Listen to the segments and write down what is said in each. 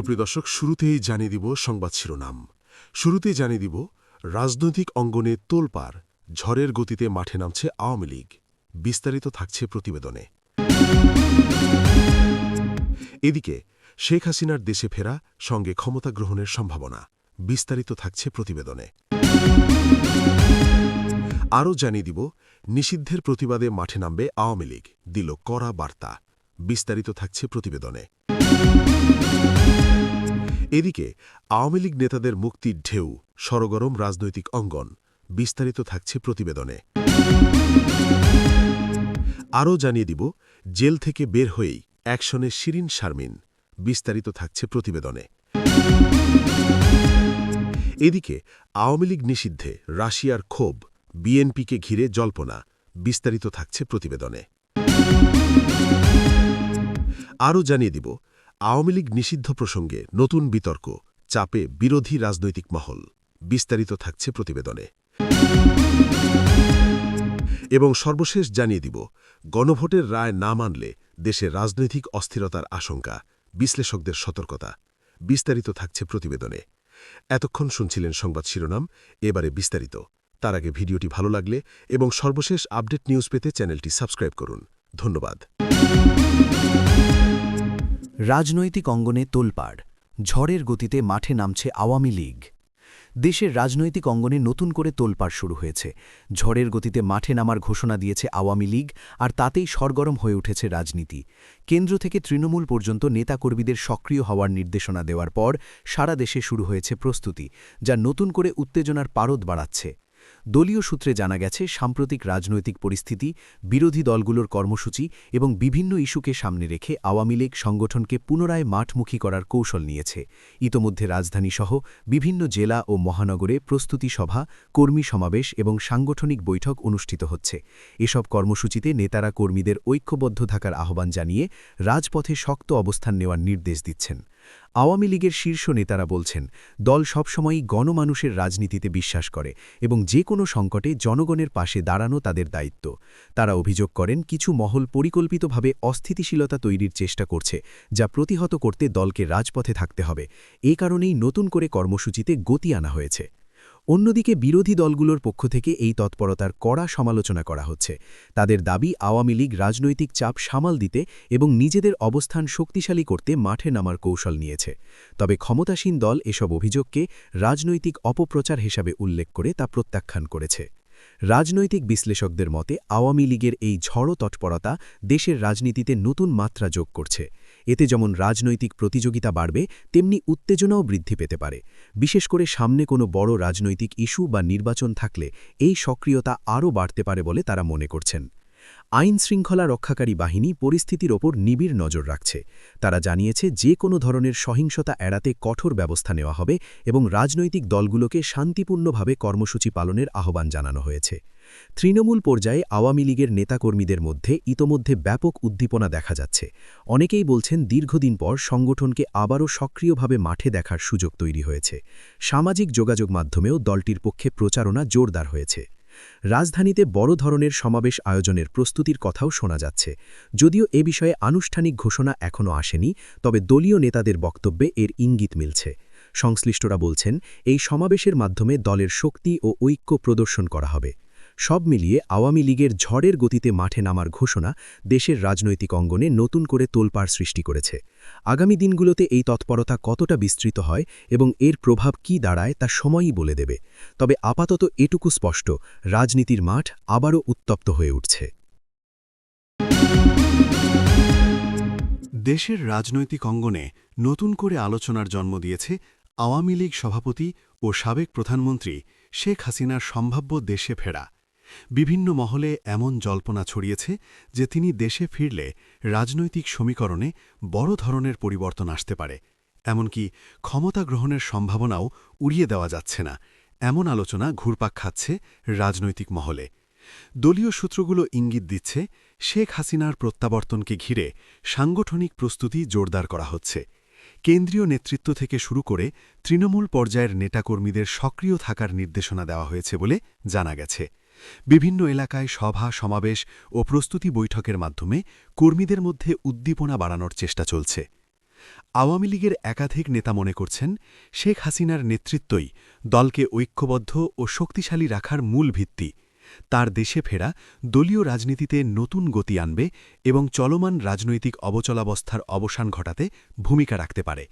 সুপ্রিয় দর্শক, শুরুতেই জানিয়ে দিব সংবাদ শিরোনাম। শুরুতেই জানিয়ে দিব রাজনৈতিক অঙ্গনে তোলপাড়, ঝড়ের গতিতে মাঠে নামছে আওয়ামী লীগ। বিস্তারিত থাকছে প্রতিবেদনে। এদিকে শেখ হাসিনার দেশে ফেরা, সঙ্গে ক্ষমতা গ্রহণের সম্ভাবনা। বিস্তারিত থাকছে প্রতিবেদনে। আরও জানিয়ে দিব নিষিদ্ধের প্রতিবাদে মাঠে নামবে আওয়ামী লীগ, দিল কড়া বার্তা। বিস্তারিত থাকছে প্রতিবেদনে। এদিকে আওয়ামী লীগ নেতাদের মুক্তির ঢেউ, সরগরম রাজনৈতিক অঙ্গন। বিস্তারিত থাকছে প্রতিবেদনে। আরও জানিয়ে দিব জেল থেকে বের হয়েই অ্যাকশনে শিরিন শারমিন। বিস্তারিত থাকছে প্রতিবেদনে। এদিকে আওয়ামী লীগ নিষিদ্ধে রাশিয়ার ক্ষোভ, বিএনপিকে ঘিরে জল্পনা। বিস্তারিত থাকছে প্রতিবেদনে। আরও জানিয়ে দিব আওয়ামী লীগ নিষিদ্ধ প্রসঙ্গে নতুন বিতর্ক, চাপে বিরোধী রাজনৈতিক মহল। বিস্তারিত থাকছে প্রতিবেদনে। এবং সর্বশেষ জানিয়ে দিব গণভোটের রায় না মানলে দেশে রাজনৈতিক অস্থিরতার আশঙ্কা, বিশ্লেষকদের সতর্কতা। বিস্তারিত থাকছে প্রতিবেদনে। এতক্ষণ শুনছিলেন সংবাদ শিরোনাম, এবারে বিস্তারিত। তার আগে ভিডিওটি ভালো লাগলে এবং সর্বশেষ আপডেট নিউজ পেতে চ্যানেলটি সাবস্ক্রাইব করুন। ধন্যবাদ। রাজনৈতিক অঙ্গনে তোলপাড়, ঝড়ের গতিতে মাঠে নামছে আওয়ামী লীগ। দেশের রাজনৈতিক অঙ্গনে নতুন করে তোলপাড় শুরু হয়েছে। ঝড়ের গতিতে মাঠে নামার ঘোষণা দিয়েছে আওয়ামী লীগ, আর তাতেই সরগরম হয়ে উঠেছে রাজনীতি। কেন্দ্র থেকে তৃণমূল পর্যন্ত নেতাকর্মীদের সক্রিয় হওয়ার নির্দেশনা দেওয়ার পর সারা দেশে শুরু হয়েছে প্রস্তুতি, যা নতুন করে উত্তেজনার পারদ বাড়াচ্ছে। দলীয় সূত্রে জানা গেছে, সাম্প্রতিক রাজনৈতিক পরিস্থিতি, বিরোধী দলগুলোর কর্মসূচি এবং বিভিন্ন ইস্যুকে সামনে রেখে আওয়ামী লীগ সংগঠনকে পুনরায় মাঠমুখী করার কৌশল নিয়েছে। ইতোমধ্যে রাজধানীসহ বিভিন্ন জেলা ও মহানগরে প্রস্তুতি সভা, কর্মী সমাবেশ এবং সাংগঠনিক বৈঠক অনুষ্ঠিত হচ্ছে। এসব কর্মসূচিতে নেতারা কর্মীদের ঐক্যবদ্ধ থাকার আহ্বান জানিয়ে রাজপথে শক্ত অবস্থান নেওয়ার নির্দেশ দিচ্ছেন। আওয়ামী লীগের শীর্ষ নেতারা বলছেন, দল সবসময়ই গণমানুষের রাজনীতিতে বিশ্বাস করে এবং যে কোনো সংকটে জনগণের পাশে দাঁড়ানো তাদের দায়িত্ব। তারা অভিযোগ করেন, কিছু মহল পরিকল্পিতভাবে অস্থিতিশীলতা তৈরির চেষ্টা করছে, যা প্রতিহত করতে দলকে রাজপথে থাকতে হবে। এ কারণেই নতুন করে কর্মসূচিতে গতি আনা হয়েছে। অন্যদিকে বিরোধী দলগুলোর পক্ষ থেকে এই তৎপরতার কড়া সমালোচনা করা হচ্ছে। তাদের দাবি, আওয়ামী লীগ রাজনৈতিক চাপ সামাল দিতে এবং নিজেদের অবস্থান শক্তিশালী করতে মাঠে নামার কৌশল নিয়েছে। তবে ক্ষমতাসীন দল এসব অভিযোগকে রাজনৈতিক অপপ্রচার হিসাবে উল্লেখ করে তা প্রত্যাখ্যান করেছে। রাজনৈতিক বিশ্লেষকদের মতে, আওয়ামী লীগের এই ঝড়ো তৎপরতা দেশের রাজনীতিতে নতুন মাত্রা যোগ করছে। এতে যেমন রাজনৈতিক প্রতিযোগিতা বাড়বে, তেমনি উত্তেজনাও বৃদ্ধি পেতে পারে। বিশেষ করে সামনে কোনো বড় রাজনৈতিক ইস্যু বা নির্বাচন থাকলে এই সক্রিয়তা আরও বাড়তে পারে বলে তারা মনে করছেন। আইন শৃঙ্খলা রক্ষাকারী বাহিনী পরিস্থিতির ওপর নিবিড় নজর রাখছে। তারা জানিয়েছে, যে কোনো ধরনের সহিংসতা এড়াতে কঠোর ব্যবস্থা নেওয়া হবে এবং রাজনৈতিক দলগুলোকে শান্তিপূর্ণভাবে কর্মসূচি পালনের আহ্বান জানানো হয়েছে। তৃণমূল পর্যায়ে আওয়ামী লীগের নেতাকর্মীদের মধ্যে ইতোমধ্যে ব্যাপক উদ্দীপনা দেখা যাচ্ছে। অনেকেই বলছেন, দীর্ঘদিন পর সংগঠনকে আবারও সক্রিয়ভাবে মাঠে দেখার সুযোগ তৈরি হয়েছে। সামাজিক যোগাযোগ মাধ্যমেও দলটির পক্ষে প্রচারণা জোরদার হয়েছে। রাজধানীতে বড় ধরনের সমাবেশ আয়োজনের প্রস্তুতির কথাও শোনা যাচ্ছে। যদিও এ বিষয়ে আনুষ্ঠানিক ঘোষণা এখনও আসেনি, তবে দলীয় নেতাদের বক্তব্যে এর ইঙ্গিত মিলছে। সংশ্লিষ্টরা বলছেন, এই সমাবেশের মাধ্যমে দলের শক্তি ও ঐক্য প্রদর্শন করা হবে। সব মিলিয়ে আওয়ামী লীগের ঝড়ের গতিতে মাঠে নামার ঘোষণা দেশের রাজনৈতিক অঙ্গনে নতুন করে তোলপাড় সৃষ্টি করেছে। আগামী দিনগুলোতে এই তৎপরতা কতটা বিস্তৃত হয় এবং এর প্রভাব কী দাঁড়ায় তা সময়ই বলে দেবে। তবে আপাতত এটুকু স্পষ্ট, রাজনীতির মাঠ আবারও উত্তপ্ত হয়ে উঠছে। দেশের রাজনৈতিক অঙ্গনে নতুন করে আলোচনার জন্ম দিয়েছে আওয়ামী লীগ সভাপতি ও সাবেক প্রধানমন্ত্রী শেখ হাসিনার সম্ভাব্য দেশে ফেরা। বিভিন্ন মহলে এমন জল্পনা ছড়িয়েছে যে তিনি দেশে ফিরলে রাজনৈতিক সমীকরণে বড় ধরনের পরিবর্তন আসতে পারে। এমনকি ক্ষমতা গ্রহণের সম্ভাবনাও উড়িয়ে দেওয়া যাচ্ছে না, এমন আলোচনা ঘুরপাক খাচ্ছে রাজনৈতিক মহলে। দলীয় সূত্রগুলো ইঙ্গিত দিচ্ছে, শেখ হাসিনার প্রত্যাবর্তনকে ঘিরে সাংগঠনিক প্রস্তুতি জোরদার করা হচ্ছে। কেন্দ্রীয় নেতৃত্ব থেকে শুরু করে তৃণমূল পর্যায়ের নেতাকর্মীদের সক্রিয় থাকার নির্দেশনা দেওয়া হয়েছে বলে জানা গেছে। বিভিন্ন এলাকায় সভা, সমাবেশ ও প্রস্তুতি বৈঠকের মাধ্যমে কর্মীদের মধ্যে উদ্দীপনা বাড়ানোর চেষ্টা চলছে। আওয়ামী লীগের একাধিক নেতা মনে করছেন শেখ হাসিনার নেতৃত্বই দলকে ঐক্যবদ্ধ ও শক্তিশালী রাখার মূল ভিত্তি। তার দেশে ফেরা দলীয় রাজনীতিতে নতুন গতি আনবে এবং চলমান রাজনৈতিক অবচলাবস্থার অবসান ঘটাতে ভূমিকা রাখতে পারে।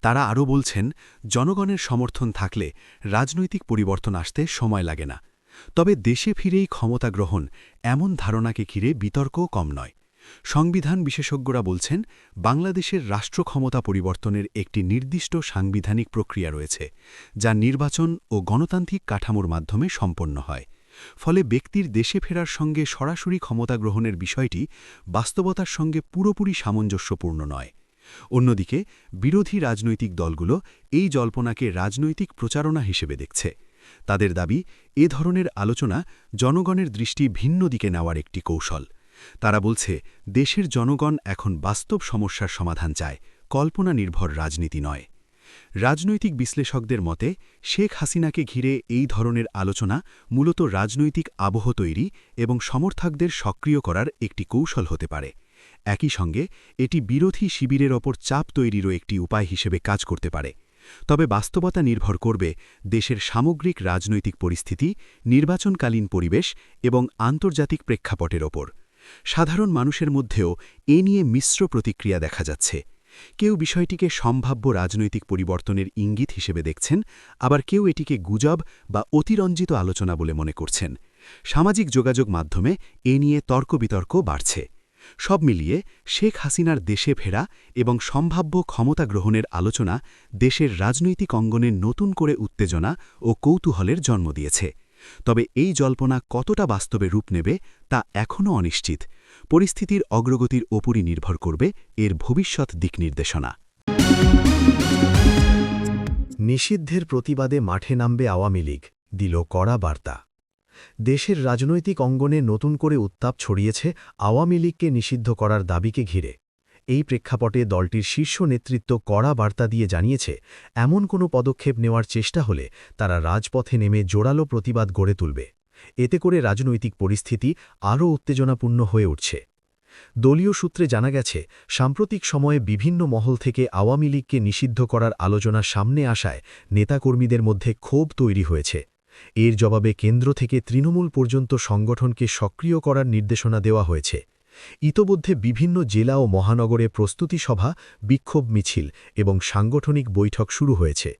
তারা আরও বলছেন, জনগণের সমর্থন থাকলে রাজনৈতিক পরিবর্তন আসতে সময় লাগে না। তবে দেশে ফিরেই ক্ষমতা গ্রহণ, এমন ধারণাকে ঘিরে বিতর্কও কম নয়। সংবিধান বিশেষজ্ঞরা বলছেন, বাংলাদেশের রাষ্ট্র ক্ষমতা পরিবর্তনের একটি নির্দিষ্ট সাংবিধানিক প্রক্রিয়া রয়েছে, যা নির্বাচন ও গণতান্ত্রিক কাঠামোর মাধ্যমে সম্পন্ন হয়। ফলে ব্যক্তির দেশে ফেরার সঙ্গে সরাসরি ক্ষমতা গ্রহণের বিষয়টি বাস্তবতার সঙ্গে পুরোপুরি সামঞ্জস্যপূর্ণ নয়। অন্যদিকে বিরোধী রাজনৈতিক দলগুলো এই জল্পনাকে রাজনৈতিক প্রচারণা হিসেবে দেখছে। তাদের দাবি, এ ধরনের আলোচনা জনগণের দৃষ্টি ভিন্ন দিকে নেওয়ার একটি কৌশল। তারা বলছে, দেশের জনগণ এখন বাস্তব সমস্যার সমাধান চায়, কল্পনা নির্ভর রাজনীতি নয়। রাজনৈতিক বিশ্লেষকদের মতে, শেখ হাসিনাকে ঘিরে এই ধরনের আলোচনা মূলত রাজনৈতিক আবহ তৈরি এবং সমর্থকদের সক্রিয় করার একটি কৌশল হতে পারে। একই সঙ্গে এটি বিরোধী শিবিরের ওপর চাপ তৈরিরও একটি উপায় হিসেবে কাজ করতে পারে। তবে বাস্তবতা নির্ভর করবে দেশের সামগ্রিক রাজনৈতিক পরিস্থিতি, নির্বাচনকালীন পরিবেশ এবং আন্তর্জাতিক প্রেক্ষাপটের ওপর। সাধারণ মানুষের মধ্যেও এ নিয়ে মিশ্র প্রতিক্রিয়া দেখা যাচ্ছে। কেউ বিষয়টিকে সম্ভাব্য রাজনৈতিক পরিবর্তনের ইঙ্গিত হিসেবে দেখছেন, আবার কেউ এটিকে গুজব বা অতিরঞ্জিত আলোচনা বলে মনে করছেন। সামাজিক যোগাযোগ মাধ্যমে এ নিয়ে তর্ক-বিতর্ক বাড়ছে। সব মিলিয়ে শেখ হাসিনার দেশে ফেরা এবং সম্ভাব্য ক্ষমতা গ্রহণের আলোচনা দেশের রাজনৈতিক অঙ্গনে নতুন করে উত্তেজনা ও কৌতূহলের জন্ম দিয়েছে। তবে এই জল্পনা কতটা বাস্তবে রূপ নেবে তা এখনও অনিশ্চিত। পরিস্থিতির অগ্রগতির ওপরই নির্ভর করবে এর ভবিষ্যৎ দিকনির্দেশনা। নিষিদ্ধের প্রতিবাদে মাঠে নামবে আওয়ামী লীগ, দিল কড়া বার্তা। দেশের রাজনৈতিক অঙ্গনে নতুন করে উত্তাপ ছড়িয়েছে আওয়ামী লীগকে নিষিদ্ধ করার দাবিকে ঘিরে। এই প্রেক্ষাপটে দলটির শীর্ষ নেতৃত্ব কড়া বার্তা দিয়ে জানিয়েছে, এমন কোনো পদক্ষেপ নেওয়ার চেষ্টা হলে তারা রাজপথে নেমে জোরালো প্রতিবাদ গড়ে তুলবে। এতে করে রাজনৈতিক পরিস্থিতি আরও উত্তেজনাপূর্ণ হয়ে উঠছে। দলীয় সূত্রে জানা গেছে, সাম্প্রতিক সময়ে বিভিন্ন মহল থেকে আওয়ামী লীগকে নিষিদ্ধ করার আলোচনা সামনে আসায় নেতাকর্মীদের মধ্যে ক্ষোভ তৈরি হয়েছে। এর জবাবে কেন্দ্র থেকে তৃণমূল পর্যন্ত সংগঠনকে সক্রিয় করার নির্দেশনা দেওয়া হয়েছে। ইতোমধ্যে বিভিন্ন জেলা ও মহানগরে প্রস্তুতি সভা, বিক্ষোভ মিছিল এবং সাংগঠনিক বৈঠক শুরু হয়েছে।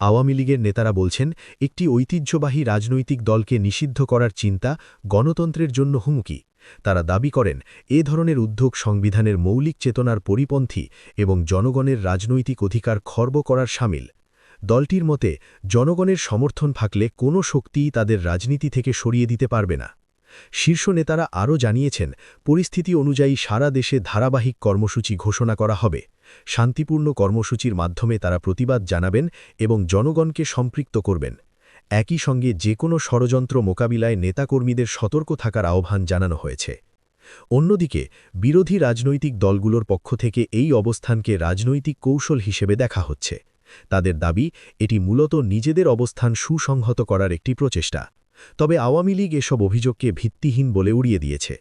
আওয়ামী লীগের নেতারা বলছেন, একটি ঐতিহ্যবাহী রাজনৈতিক দলকে নিষিদ্ধ করার চিন্তা গণতন্ত্রের জন্য হুমকি। তারা দাবি করেন, এ ধরনের উদ্যোগ সংবিধানের মৌলিক চেতনার পরিপন্থী এবং জনগণের রাজনৈতিক অধিকার খর্ব করার শামিল। দলটির মতে, জনগণের সমর্থন থাকলে কোনো শক্তিই তাদের রাজনীতি থেকে সরিয়ে দিতে পারবে না। শীর্ষ নেতারা আরও জানিয়েছেন, পরিস্থিতি অনুযায়ী সারা দেশে ধারাবাহিক কর্মসূচি ঘোষণা করা হবে। শান্তিপূর্ণ কর্মসূচির মাধ্যমে তারা প্রতিবাদ জানাবেন এবং জনগণকে সম্পৃক্ত করবেন। একই সঙ্গে যে কোনো ষড়যন্ত্র মোকাবিলায় নেতাকর্মীদের সতর্ক থাকার আহ্বান জানানো হয়েছে। অন্যদিকে বিরোধী রাজনৈতিক দলগুলোর পক্ষ থেকে এই অবস্থানকে রাজনৈতিক কৌশল হিসেবে দেখা হচ্ছে। তাদের দাবি, এটি মূলত নিজেদের অবস্থান সুসংহত করার একটি প্রচেষ্টা। তবে আওয়ামী লীগ এসব অভিযোগকে ভিত্তিহীন বলে উড়িয়ে দিয়েছে।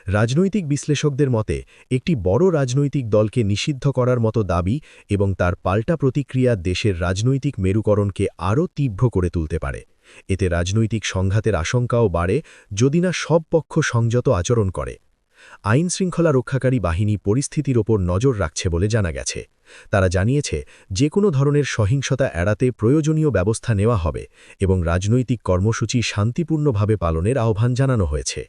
রাজনৈতিক বিশ্লেষকদের মতে, একটি বড় রাজনৈতিক দলকে নিষিদ্ধ করার মতো দাবি এবং তার পাল্টা প্রতিক্রিয়া দেশের রাজনৈতিক মেরুকরণকে আরও তীব্র করে তুলতে পারে। এতে রাজনৈতিক সংঘাতের আশঙ্কাও বাড়ে, যদি না সব পক্ষ সংযত আচরণ করে। আইনশৃঙ্খলা রক্ষাকারী বাহিনী পরিস্থিতির ওপর নজর রাখছে বলে জানা গেছে। তারা জানিয়েছে, যে কোনো ধরনের সহিংসতা এড়াতে প্রয়োজনীয় ব্যবস্থা নেওয়া হবে এবং রাজনৈতিক কর্মসূচি শান্তিপূর্ণভাবে পালনের আহ্বান জানানো হয়েছে।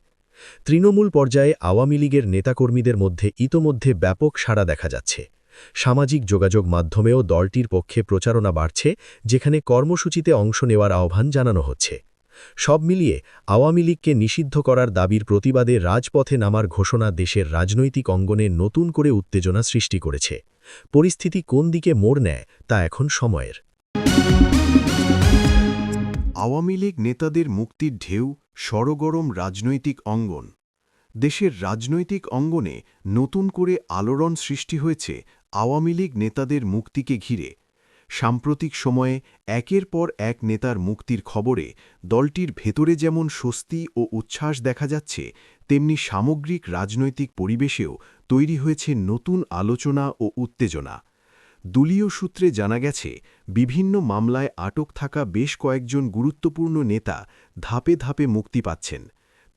তৃণমূল পর্যায়ে আওয়ামী লীগের নেতাকর্মীদের মধ্যে ইতোমধ্যে ব্যাপক সাড়া দেখা যাচ্ছে। সামাজিক যোগাযোগ মাধ্যমেও দলটির পক্ষে প্রচারণা বাড়ছে, যেখানে কর্মসূচিতে অংশ নেওয়ার আহ্বান জানানো হচ্ছে। সব মিলিয়ে আওয়ামী লীগকে নিষিদ্ধ করার দাবির প্রতিবাদে রাজপথে নামার ঘোষণা দেশের রাজনৈতিক অঙ্গনে নতুন করে উত্তেজনা সৃষ্টি করেছে। পরিস্থিতি কোন দিকে মোড় নেয় তা এখন সময়ের। আওয়ামী লীগ নেতাদের মুক্তির ঢেউ, সরগরম রাজনৈতিক অঙ্গন। দেশের রাজনৈতিক অঙ্গনে নতুন করে আলোড়ন সৃষ্টি হয়েছে আওয়ামী লীগ নেতাদের মুক্তিকে ঘিরে। সাম্প্রতিক সময়ে একের পর এক নেতার মুক্তির খবরে দলটির ভেতরে যেমন স্বস্তি ও উচ্ছ্বাস দেখা যাচ্ছে, তেমনি সামগ্রিক রাজনৈতিক পরিবেশেও তৈরি হয়েছে নতুন আলোচনা ও উত্তেজনা। দলীয় সূত্রে জানা গেছে, বিভিন্ন মামলায় আটক থাকা বেশ কয়েকজন গুরুত্বপূর্ণ নেতা ধাপে ধাপে মুক্তি পাচ্ছেন।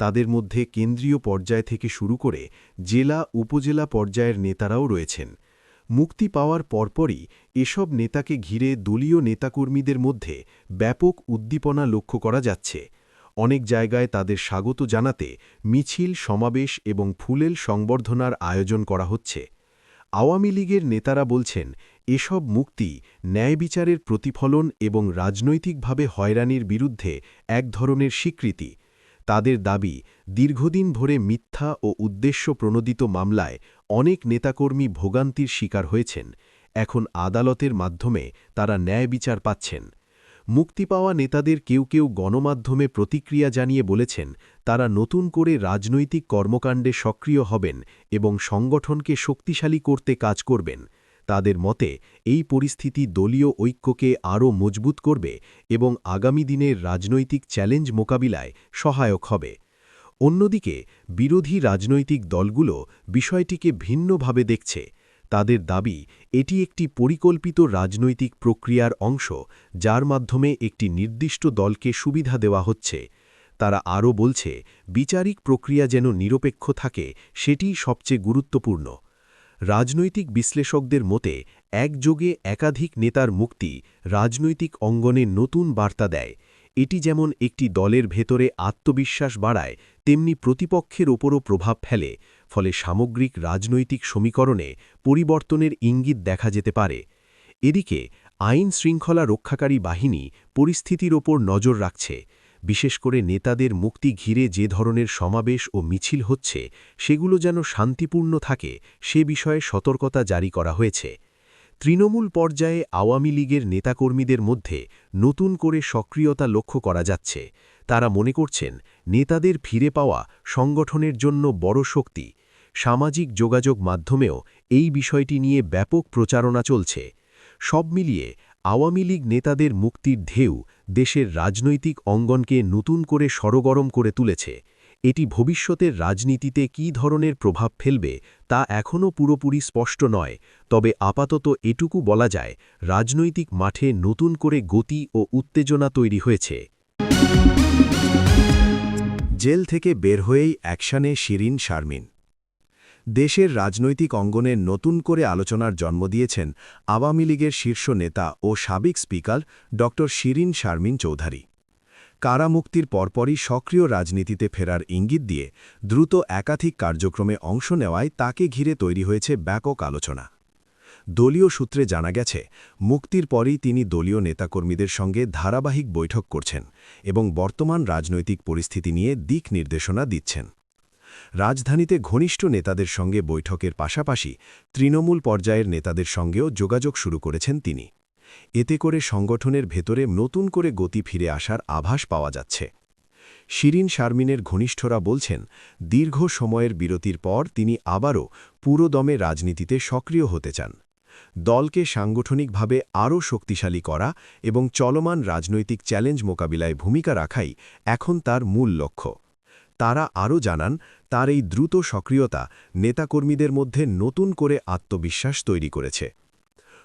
তাদের মধ্যে কেন্দ্রীয় পর্যায় থেকে শুরু করে জেলা উপজেলা পর্যায়ের নেতারাও রয়েছেন। মুক্তি পাওয়ার পরপরই এসব নেতাকে ঘিরে দলীয় নেতাকর্মীদের মধ্যে ব্যাপক উদ্দীপনা লক্ষ্য করা যাচ্ছে। অনেক জায়গায় তাদের স্বাগত জানাতে মিছিল, সমাবেশ এবং ফুলেল সংবর্ধনার আয়োজন করা হচ্ছে। আওয়ামী লীগের নেতারা বলছেন, এসব মুক্তি ন্যায় বিচারের প্রতিফলন এবং রাজনৈতিকভাবে হয়রানির বিরুদ্ধে এক ধরনের স্বীকৃতি। তাদের দাবি, দীর্ঘদিন ধরে মিথ্যা ও উদ্দেশ্য প্রণোদিত মামলায় অনেক নেতাকর্মী ভোগান্তির শিকার হয়েছেন। এখন আদালতের মাধ্যমে তারা ন্যায় বিচার পাচ্ছেন। মুক্তি পাওয়া নেতাদের কেউ কেউ গণমাধ্যমে প্রতিক্রিয়া জানিয়ে বলেছেন, তারা নতুন করে রাজনৈতিক কর্মকাণ্ডে সক্রিয় হবেন এবং সংগঠনকে শক্তিশালী করতে কাজ করবেন। তাদের মতে, এই পরিস্থিতি দলীয় ঐক্যকে আরও মজবুত করবে এবং আগামী দিনের রাজনৈতিক চ্যালেঞ্জ মোকাবিলায় সহায়ক হবে। অন্যদিকে বিরোধী রাজনৈতিক দলগুলো বিষয়টিকে ভিন্নভাবে দেখছে। তাদের দাবি, এটি একটি পরিকল্পিত রাজনৈতিক প্রক্রিয়ার অংশ, যার মাধ্যমে একটি নির্দিষ্ট দলকে সুবিধা দেওয়া হচ্ছে। তারা আরও বলছে, বিচারিক প্রক্রিয়া যেন নিরপেক্ষ থাকে, সেটিই সবচেয়ে গুরুত্বপূর্ণ। রাজনৈতিক বিশ্লেষকদের মতে, একযোগে একাধিক নেতার মুক্তি রাজনৈতিক অঙ্গনে নতুন বার্তা দেয়। এটি যেমন একটি দলের ভেতরে আত্মবিশ্বাস বাড়ায়, তেমনি প্রতিপক্ষের ওপরও প্রভাব ফেলে, ফলে সামগ্রিক রাজনৈতিক সমীকরণে পরিবর্তনের ইঙ্গিত দেখা যেতে পারে। এদিকে আইন শৃঙ্খলা রক্ষাকারী বাহিনী পরিস্থিতির ওপর নজর রাখছে। বিশেষ করে নেতাদের মুক্তি ঘিরে যে ধরনের সমাবেশ ও মিছিল হচ্ছে, সেগুলো যেন শান্তিপূর্ণ থাকে, সে বিষয়ে সতর্কতা জারি করা হয়েছে। তৃণমূল পর্যায়ে আওয়ামী লীগের নেতাকর্মীদের মধ্যে নতুন করে সক্রিয়তা লক্ষ্য করা যাচ্ছে। তারা মনে করছেন, নেতাদের ফিরে পাওয়া সংগঠনের জন্য বড় শক্তি। সামাজিক যোগাযোগ মাধ্যমেও এই বিষয়টি নিয়ে ব্যাপক প্রচারণা চলছে। সব মিলিয়ে আওয়ামী লীগ নেতাদের মুক্তির ঢেউ দেশের রাজনৈতিক অঙ্গনকে নতুন করে সরগরম করে তুলেছে। এটি ভবিষ্যতের রাজনীতিতে কী ধরনের প্রভাব ফেলবে তা এখনও পুরোপুরি স্পষ্ট নয়, তবে আপাতত এটুকু বলা যায়, রাজনৈতিক মাঠে নতুন করে গতি ও উত্তেজনা তৈরি হয়েছে। জেল থেকে বের হয়েই অ্যাকশনে শিরিন শারমিন। দেশের রাজনৈতিক অঙ্গনে নতুন করে আলোচনার জন্ম দিয়েছেন আওয়ামী লীগের শীর্ষ নেতা ও সাবেক স্পিকার ড শিরিন শারমিন চৌধুরী। কারামুক্তির পরপরই সক্রিয় রাজনীতিতে ফেরার ইঙ্গিত দিয়ে দ্রুত একাধিক কার্যক্রমে অংশ নেওয়ায় তাকে ঘিরে তৈরি হয়েছে ব্যাপক আলোচনা। দলীয় সূত্রে জানা গেছে, মুক্তির পরই তিনি দলীয় নেতাকর্মীদের সঙ্গে ধারাবাহিক বৈঠক করছেন এবং বর্তমান রাজনৈতিক পরিস্থিতি নিয়ে দিক নির্দেশনা দিচ্ছেন। রাজধানীতে ঘনিষ্ঠ নেতাদের সঙ্গে বৈঠকের পাশাপাশি তৃণমূল পর্যায়ের নেতাদের সঙ্গেও যোগাযোগ শুরু করেছেন তিনি। এতে করে সংগঠনের ভেতরে নতুন করে গতি ফিরে আসার আভাস পাওয়া যাচ্ছে। শিরিন শারমিনের ঘনিষ্ঠরা বলছেন, দীর্ঘ সময়ের বিরতির পর তিনি আবারও পুরোদমে রাজনীতিতে সক্রিয় হতে চান। দলকে সাংগঠনিকভাবে আরও শক্তিশালী করা এবং চলমান রাজনৈতিক চ্যালেঞ্জ মোকাবিলায় ভূমিকা রাখাই এখন তার মূল লক্ষ্য। তারা আরও জানান, তার এই দ্রুত সক্রিয়তা নেতাকর্মীদের মধ্যে নতুন করে আত্মবিশ্বাস তৈরি করেছে।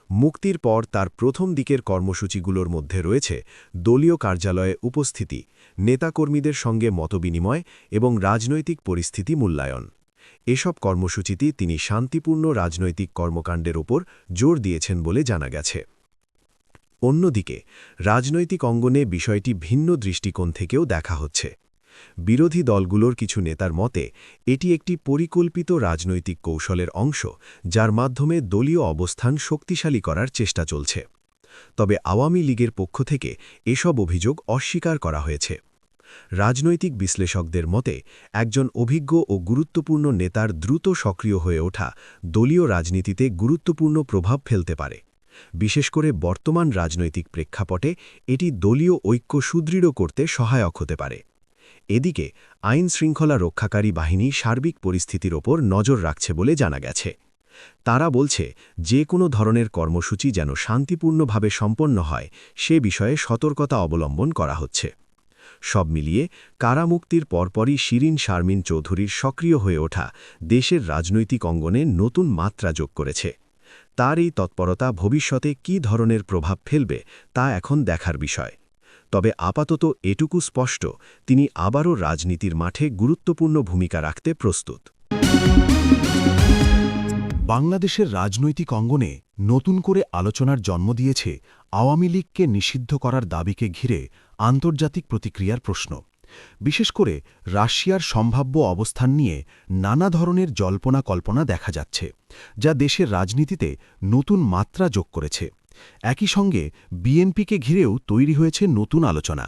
মুক্তির পর তার প্রথম দিকের কর্মসূচিগুলোর মধ্যে রয়েছে দলীয় কার্যালয়ে উপস্থিতি, নেতাকর্মীদের সঙ্গে মতবিনিময় এবং রাজনৈতিক পরিস্থিতি মূল্যায়ন। এসব কর্মসূচিতে তিনি শান্তিপূর্ণ রাজনৈতিক কর্মকাণ্ডের ওপর জোর দিয়েছেন বলে জানা গেছে। অন্যদিকে রাজনৈতিক অঙ্গনে বিষয়টি ভিন্ন দৃষ্টিকোণ থেকেও দেখা হচ্ছে। বিরোধী দলগুলোর কিছু নেতার মতে, এটি একটি পরিকল্পিত রাজনৈতিক কৌশলের অংশ, যার মাধ্যমে দলীয় অবস্থান শক্তিশালী করার চেষ্টা চলছে। তবে আওয়ামী লীগের পক্ষ থেকে এসব অভিযোগ অস্বীকার করা হয়েছে। রাজনৈতিক বিশ্লেষকদের মতে, একজন অভিজ্ঞ ও গুরুত্বপূর্ণ নেতার দ্রুত সক্রিয় হয়ে ওঠা দলীয় রাজনীতিতে গুরুত্বপূর্ণ প্রভাব ফেলতে পারে। বিশেষ করে বর্তমান রাজনৈতিক প্রেক্ষাপটে এটি দলীয় ঐক্য সুদৃঢ় করতে সহায়ক হতে পারে। এদিকে আইন শৃঙ্খলা রক্ষাকারী বাহিনী সার্বিক পরিস্থিতির ওপর নজর রাখছে বলে জানা গেছে। তারা বলছে, যে কোনো ধরনের কর্মসূচি যেন শান্তিপূর্ণভাবে সম্পন্ন হয়, সে বিষয়ে সতর্কতা অবলম্বন করা হচ্ছে। সব মিলিয়ে কারামুক্তির পরপরই শিরিন শারমিন চৌধুরীর সক্রিয় হয়ে ওঠা দেশের রাজনৈতিক অঙ্গনে নতুন মাত্রা যোগ করেছে। তার এই তৎপরতা ভবিষ্যতে কী ধরনের প্রভাব ফেলবে তা এখন দেখার বিষয়। তবে আপাতত এটুকু স্পষ্ট, তিনি আবারও রাজনীতির মাঠে গুরুত্বপূর্ণ ভূমিকা রাখতে প্রস্তুত। বাংলাদেশের রাজনৈতিক অঙ্গনে নতুন করে আলোচনার জন্ম দিয়েছে আওয়ামী লীগকে নিষিদ্ধ করার দাবিকে ঘিরে আন্তর্জাতিক প্রতিক্রিয়ার প্রশ্ন। বিশেষ করে রাশিয়ার সম্ভাব্য অবস্থান নিয়ে নানা ধরনের জল্পনা কল্পনা দেখা যাচ্ছে, যা দেশের রাজনীতিতে নতুন মাত্রা যোগ করেছে। একই সঙ্গে বিএনপিকে ঘিরেও তৈরি হয়েছে নতুন আলোচনা।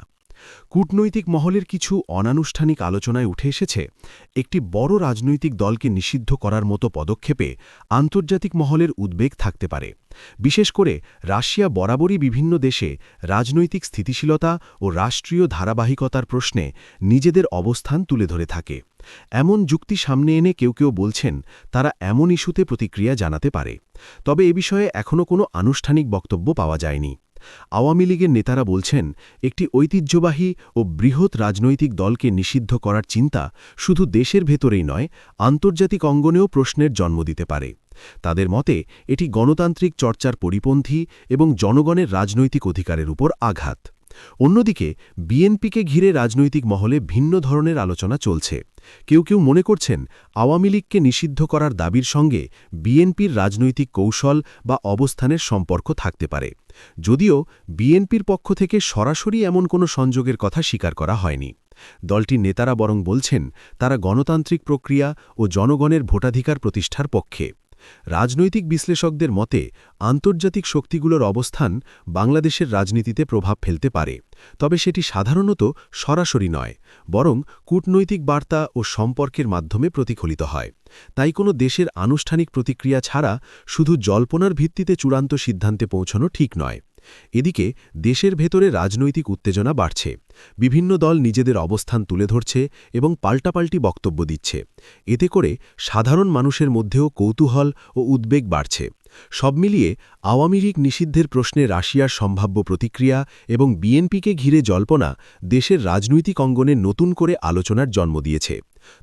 কূটনৈতিক মহলের কিছু অনানুষ্ঠানিক আলোচনায় উঠে এসেছে, একটি বড় রাজনৈতিক দলকে নিষিদ্ধ করার মতো পদক্ষেপে আন্তর্জাতিক মহলের উদ্বেগ থাকতে পারে। বিশেষ করে রাশিয়া বরাবরই বিভিন্ন দেশে রাজনৈতিক স্থিতিশীলতা ও রাষ্ট্রীয় ধারাবাহিকতার প্রশ্নে নিজেদের অবস্থান তুলে ধরে থাকে। এমন যুক্তি সামনে এনে কেউ কেউ বলছেন তারা এমন ইস্যুতে প্রতিক্রিয়া জানাতে পারে। তবে এ বিষয়ে এখনও কোনো আনুষ্ঠানিক বক্তব্য পাওয়া যায়নি। আওয়ামী লীগের নেতারা বলছেন, একটি ঐতিহ্যবাহী ও বৃহৎ রাজনৈতিক দলকে নিষিদ্ধ করার চিন্তা শুধু দেশের ভেতরেই নয়, আন্তর্জাতিক অঙ্গনেও প্রশ্নের জন্ম দিতে পারে। তাদের মতে এটি গণতান্ত্রিক চর্চার পরিপন্থী এবং জনগণের রাজনৈতিক অধিকারের উপর আঘাত। অন্যদিকে বিএনপিকে ঘিরে রাজনৈতিক মহলে ভিন্ন ধরনের আলোচনা চলছে। কেউ কেউ মনে করছেন আওয়ামী লীগকে নিষিদ্ধ করার দাবির সঙ্গে বিএনপির রাজনৈতিক কৌশল বা অবস্থানের সম্পর্ক থাকতে পারে, যদিও বিএনপির পক্ষ থেকে সরাসরি এমন কোনো সংযোগের কথা স্বীকার করা হয়নি। দলটির নেতারা বরং বলছেন তারা গণতান্ত্রিক প্রক্রিয়া ও জনগণের ভোটাধিকার প্রতিষ্ঠার পক্ষে। রাজনৈতিক বিশ্লেষকদের মতে আন্তর্জাতিক শক্তিগুলোর অবস্থান বাংলাদেশের রাজনীতিতে প্রভাব ফেলতে পারে, তবে সেটি সাধারণত সরাসরি নয়, বরং কূটনৈতিক বার্তা ও সম্পর্কের মাধ্যমে প্রতিফলিত হয়। তাই কোনো দেশের আনুষ্ঠানিক প্রতিক্রিয়া ছাড়া শুধু জল্পনার ভিত্তিতে চূড়ান্ত সিদ্ধান্তে পৌঁছানো ঠিক নয়। এদিকে দেশের ভেতরে রাজনৈতিক উত্তেজনা বাড়ছে। বিভিন্ন দল নিজেদের অবস্থান তুলে ধরছে এবং পাল্টাপাল্টি বক্তব্য দিচ্ছে। এতে করে সাধারণ মানুষের মধ্যেও কৌতূহল ও উদ্বেগ বাড়ছে। সব মিলিয়ে আওয়ামী লীগ নিষিদ্ধের প্রশ্নে রাশিয়ার সম্ভাব্য প্রতিক্রিয়া এবং বিএনপিকে ঘিরে জল্পনা দেশের রাজনৈতিক অঙ্গনে নতুন করে আলোচনার জন্ম দিয়েছে।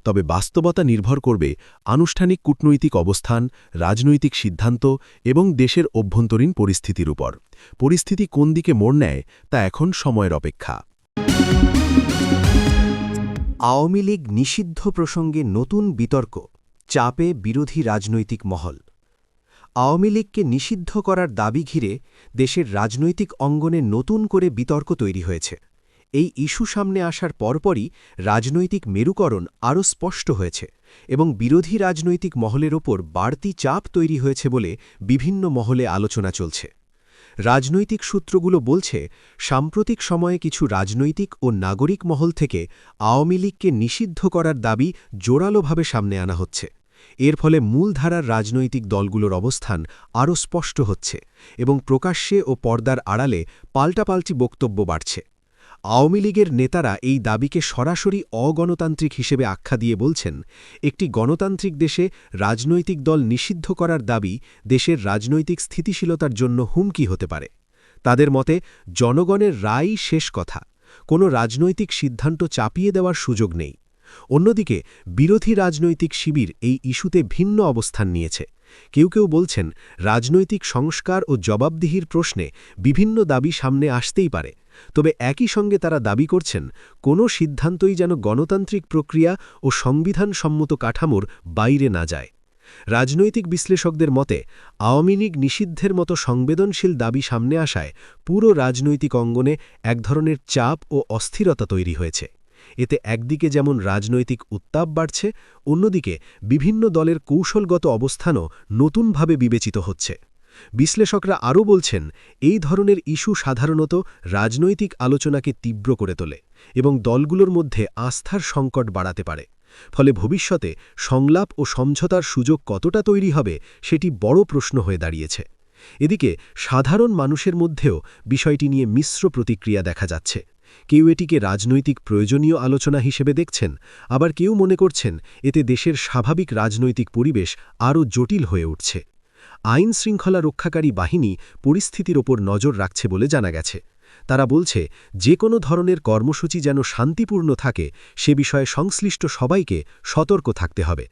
তবে বাস্তবতা নির্ভর করবে আনুষ্ঠানিক কূটনৈতিক অবস্থান, রাজনৈতিক সিদ্ধান্ত এবং দেশের অভ্যন্তরীণ পরিস্থিতির উপর। পরিস্থিতি কোন দিকে মোড় নেয় তা এখন সময়ের অপেক্ষা। আওয়ামী লীগ নিষিদ্ধ প্রসঙ্গে নতুন বিতর্ক, চাপে বিরোধী রাজনৈতিক মহল। আওয়ামী লীগকে নিষিদ্ধ করার দাবি ঘিরে দেশের রাজনৈতিক অঙ্গনে নতুন করে বিতর্ক তৈরি হয়েছে। এই ইস্যু সামনে আসার পরপরই রাজনৈতিক মেরুকরণ আরও স্পষ্ট হয়েছে এবং বিরোধী রাজনৈতিক মহলের ওপর বাড়তি চাপ তৈরি হয়েছে বলে বিভিন্ন মহলে আলোচনা চলছে। রাজনৈতিক সূত্রগুলো বলছে, সাম্প্রতিক সময়ে কিছু রাজনৈতিক ও নাগরিক মহল থেকে আওয়ামী লীগকে নিষিদ্ধ করার দাবি জোরালোভাবে সামনে আনা হচ্ছে। এর ফলে মূলধারার রাজনৈতিক দলগুলোর অবস্থান আরও স্পষ্ট হচ্ছে এবং প্রকাশ্যে ও পর্দার আড়ালে পাল্টাপাল্টি বক্তব্য বাড়ছে। আওয়ামী লীগের নেতারা এই দাবিকে সরাসরি অগণতান্ত্রিক হিসেবে আখ্যা দিয়ে বলছেন, একটি গণতান্ত্রিক দেশে রাজনৈতিক দল নিষিদ্ধ করার দাবি দেশের রাজনৈতিক স্থিতিশীলতার জন্য হুমকি হতে পারে। তাদের মতে জনগণের রায়ই শেষ কথা, কোনো রাজনৈতিক সিদ্ধান্ত চাপিয়ে দেওয়ার সুযোগ নেই। অন্যদিকে বিরোধী রাজনৈতিক শিবির এই ইস্যুতে ভিন্ন অবস্থান নিয়েছে। কেউ কেউ বলছেন রাজনৈতিক সংস্কার ও জবাবদিহির প্রশ্নে বিভিন্ন দাবি সামনে আসতেই পারে, তবে একই সঙ্গে তারা দাবি করছেন কোনো সিদ্ধান্তই যেন গণতান্ত্রিক প্রক্রিয়া ও সংবিধানসম্মত কাঠামোর বাইরে না যায়। রাজনৈতিক বিশ্লেষকদের মতে আওয়ামী লীগ নিষিদ্ধের মতো সংবেদনশীল দাবি সামনে আসায় পুরো রাজনৈতিক অঙ্গনে এক ধরনের চাপ ও অস্থিরতা তৈরি হয়েছে। এতে একদিকে যেমন রাজনৈতিক উত্তাপ বাড়ছে, অন্যদিকে বিভিন্ন দলের কৌশলগত অবস্থানও নতুনভাবে বিবেচিত হচ্ছে। বিশ্লেষকরা আরও বলছেন, এই ধরনের ইস্যু সাধারণত রাজনৈতিক আলোচনাকে তীব্র করে তোলে এবং দলগুলোর মধ্যে আস্থার সংকট বাড়াতে পারে। ফলে ভবিষ্যতে সংলাপ ও সমঝোতার সুযোগ কতটা তৈরি হবে সেটি বড় প্রশ্ন হয়ে দাঁড়িয়েছে। এদিকে সাধারণ মানুষের মধ্যেও বিষয়টি নিয়ে মিশ্র প্রতিক্রিয়া দেখা যাচ্ছে। কেউ এটিকে রাজনৈতিক প্রয়োজনীয় আলোচনা হিসেবে দেখছেন, আবার কেউ মনে করছেন এতে দেশের স্বাভাবিক রাজনৈতিক পরিবেশ আরও জটিল হয়ে উঠছে। আইন শৃঙ্খলা রক্ষাকারী বাহিনী পরিস্থিতির ওপর নজর রাখছে বলে জানা গেছে। তারা বলছে যে কোনো ধরনের কর্মসূচি যেন শান্তিপূর্ণ থাকে সে বিষয়ে সংশ্লিষ্ট সবাইকে সতর্ক থাকতে হবে।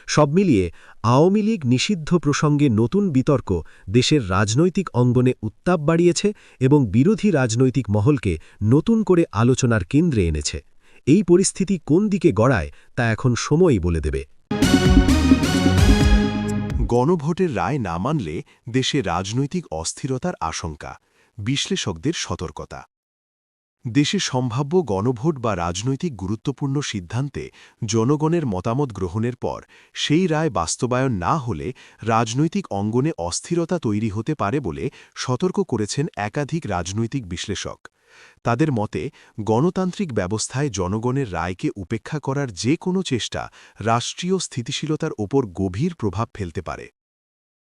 সব মিলিয়ে আওয়ামী লীগ নিষিদ্ধ প্রসঙ্গে নতুন বিতর্ক দেশের রাজনৈতিক অঙ্গনে উত্তাপ বাড়িয়েছে এবং বিরোধী রাজনৈতিক মহলকে নতুন করে আলোচনার কেন্দ্রে এনেছে। এই পরিস্থিতি কোন দিকে গড়ায় তা এখন সময়ই বলে দেবে। গণভোটের রায় না মানলে দেশে রাজনৈতিক অস্থিরতার আশঙ্কা, বিশ্লেষকদের সতর্কতা। দেশে সম্ভাব্য গণভোট বা রাজনৈতিক গুরুত্বপূর্ণ সিদ্ধান্তে জনগণের মতামত গ্রহণের পর সেই রায় বাস্তবায়ন না হলে রাজনৈতিক অঙ্গনে অস্থিরতা তৈরি হতে পারে বলে সতর্ক করেছেন একাধিক রাজনৈতিক বিশ্লেষক। তাদের মতে গণতান্ত্রিক ব্যবস্থায় জনগণের রায়কে উপেক্ষা করার যে কোনো চেষ্টা রাষ্ট্রীয় স্থিতিশীলতার ওপর গভীর প্রভাব ফেলতে পারে।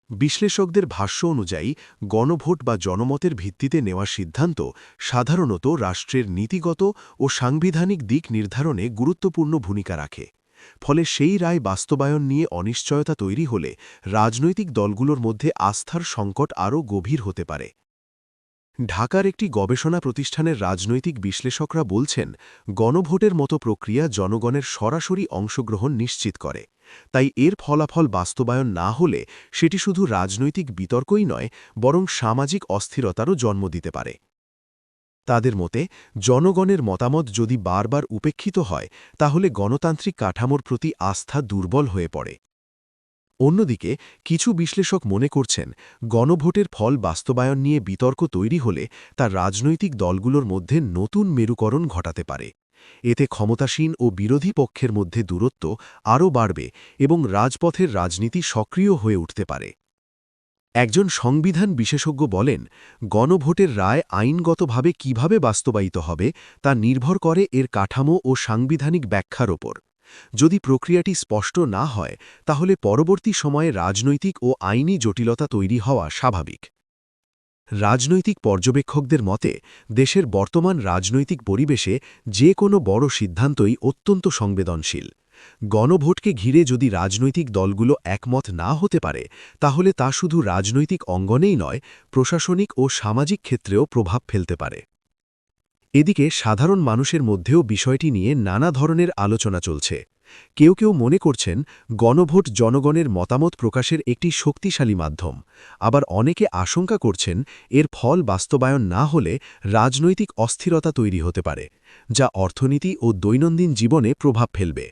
বিশ্লেষকদের ভাষ্য অনুযায়ী গণভোট বা জনমতের ভিত্তিতে নেওয়া সিদ্ধান্ত সাধারণত রাষ্ট্রের নীতিগত ও সাংবিধানিক দিক নির্ধারণে গুরুত্বপূর্ণ ভূমিকা রাখে। ফলে সেই রায় বাস্তবায়ন নিয়ে অনিশ্চয়তা তৈরি হলে রাজনৈতিক দলগুলোর মধ্যে আস্থার সংকট আরও গভীর হতে পারে। ঢাকার একটি গবেষণা প্রতিষ্ঠানের রাজনৈতিক বিশ্লেষকরা বলছেন, গণভোটের মতো প্রক্রিয়া জনগণের সরাসরি অংশগ্রহণ নিশ্চিত করে। তাই এর ফলাফল বাস্তবায়ন না হলে সেটি শুধু রাজনৈতিক বিতর্কই নয়, বরং সামাজিক অস্থিরতারও জন্ম দিতে পারে। তাদের মতে জনগণের মতামত যদি বারবার উপেক্ষিত হয় তাহলে গণতান্ত্রিক কাঠামোর প্রতি আস্থা দুর্বল হয়ে পড়ে। অন্যদিকে কিছু বিশ্লেষক মনে করছেন, গণভোটের ফল বাস্তবায়ন নিয়ে বিতর্ক তৈরি হলে তা রাজনৈতিক দলগুলোর মধ্যে নতুন মেরুকরণ ঘটাতে পারে। এতে ক্ষমতাসীন ও বিরোধী পক্ষের মধ্যে দূরত্ব আরও বাড়বে এবং রাজপথের রাজনীতি সক্রিয় হয়ে উঠতে পারে। একজন সংবিধান বিশেষজ্ঞ বলেন, গণভোটের রায় আইনগতভাবে কিভাবে বাস্তবায়িত হবে তা নির্ভর করে এর কাঠামো ও সাংবিধানিক ব্যাখ্যার ওপর। যদি প্রক্রিয়াটি স্পষ্ট না হয় তাহলে পরবর্তী সময়ে রাজনৈতিক ও আইনি জটিলতা তৈরি হওয়া স্বাভাবিক। রাজনৈতিক পর্যবেক্ষকদের মতে দেশের বর্তমান রাজনৈতিক পরিবেশে যে কোনো বড় সিদ্ধান্তই অত্যন্ত সংবেদনশীল। গণভোটকে ঘিরে যদি রাজনৈতিক দলগুলো একমত না হতে পারে তাহলে তা শুধু রাজনৈতিক অঙ্গনেই নয়, প্রশাসনিক ও সামাজিক ক্ষেত্রেও প্রভাব ফেলতে পারে। এদিকে সাধারণ মানুষের মধ্যেও বিষয়টি নিয়ে নানা ধরনের আলোচনা চলছে। কেউ কেউ মনে করছেন গণভোট জনগণের মতামত প্রকাশের একটি শক্তিশালী মাধ্যম, আবার অনেকে আশঙ্কা করছেন এর ফল বাস্তবায়ন না হলে রাজনৈতিক অস্থিরতা তৈরি হতে পারে, যা অর্থনীতি ও দৈনন্দিন জীবনে প্রভাব ফেলবে।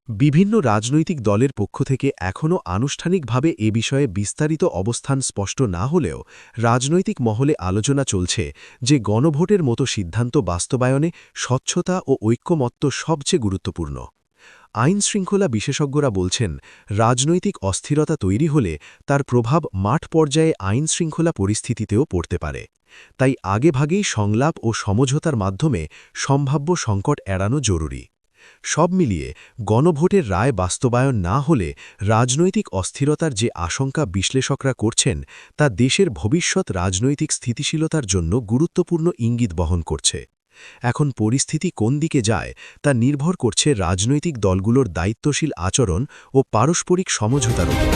বিভিন্ন রাজনৈতিক দলের পক্ষ থেকে এখনও আনুষ্ঠানিকভাবে এ বিষয়ে বিস্তারিত অবস্থান স্পষ্ট না হলেও রাজনৈতিক মহলে আলোচনা চলছে যে গণভোটের মতো সিদ্ধান্ত বাস্তবায়নে স্বচ্ছতা ও ঐক্যমত্য সবচেয়ে গুরুত্বপূর্ণ। আইনশৃঙ্খলা বিশেষজ্ঞরা বলছেন, রাজনৈতিক অস্থিরতা তৈরি হলে তার প্রভাব মাঠ পর্যায়ে আইনশৃঙ্খলা পরিস্থিতিতেও পড়তে পারে। তাই আগেভাগেই সংলাপ ও সমঝোতার মাধ্যমে সম্ভাব্য সংকট এড়ানো জরুরি। সব মিলিয়ে গণভোটের রায় বাস্তবায়ন না হলে রাজনৈতিক অস্থিরতার যে আশঙ্কা বিশ্লেষকরা করছেন তা দেশের ভবিষ্যৎ রাজনৈতিক স্থিতিশীলতার জন্য গুরুত্বপূর্ণ ইঙ্গিত বহন করছে। এখন পরিস্থিতি কোন দিকে যায় তা নির্ভর করছে রাজনৈতিক দলগুলোর দায়িত্বশীল আচরণ ও পারস্পরিক সমঝোতার উপর।